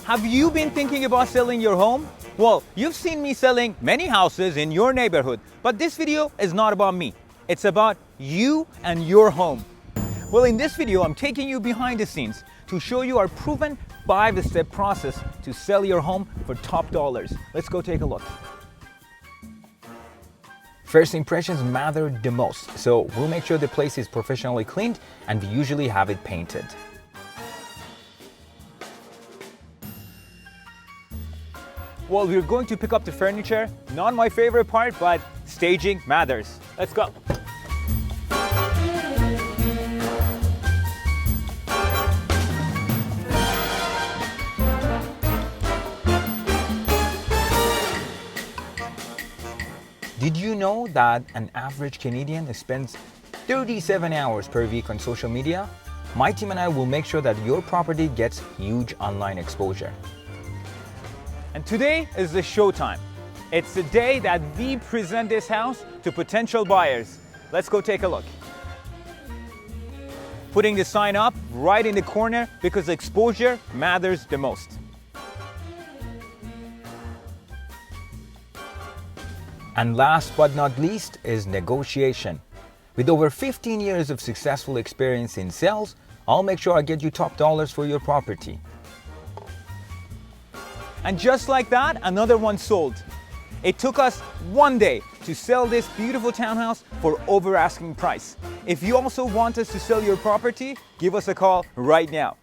Have you been thinking about selling your home? Well, you've seen me selling many houses in your neighborhood, but this video is not about me. It's about you and your home. Well, in this video, I'm taking you behind the scenes to show you our proven 5-step process to sell your home for top dollars. Let's go take a look. First impressions matter the most, so we'll make sure the place is professionally cleaned and we usually have it painted. Well, we're going to pick up the furniture. Not my favorite part, but staging matters. Let's go. Did you know that an average Canadian spends 37 hours per week on social media? My team and I will make sure that your property gets huge online exposure. And today is the showtime. It's the day that we present this house to potential buyers. Let's go take a look. Putting the sign up right in the corner because exposure matters the most. And last but not least is negotiation. With over 15 years of successful experience in sales, I'll make sure I get you top dollars for your property. And just like that, another one sold. It took us 1 day to sell this beautiful townhouse for over asking price. If you also want us to sell your property, give us a call right now.